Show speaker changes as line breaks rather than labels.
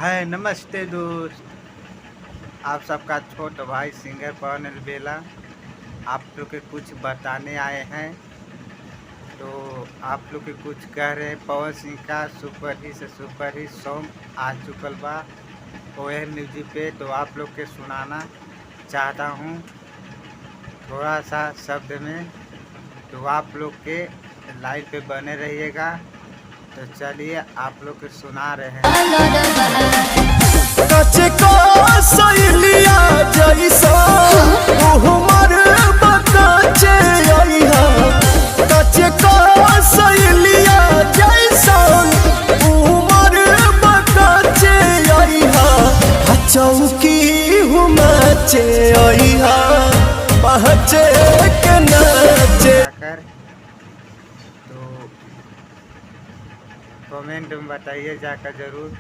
हाय नमस्ते दोस्त। आप सबका छोटा भाई सिंगर पवन अलबेला आप लोग के कुछ बताने आए हैं। तो आप लोग के कुछ कह रहे हैं, पवन सिंह का सुपर हिट से सुपर हिट सॉन्ग आ चुकल बा ओएर म्यूजिक पे। तो आप लोग के सुनाना चाहता हूँ थोड़ा सा शब्द में। तो आप लोग के लाइव पे बने रहिएगा। तो चलिए आप लोग के सुना रहे हैं।
कचे को सैलिया जैसा उमर बकाचे आइहा, कचे को सैलिया जैसा उमर बकाचे आइहा, चौकी हुमाचे आइहा पहचे के नाचे।
तो कमेंट में बताइए जाकर जरूर।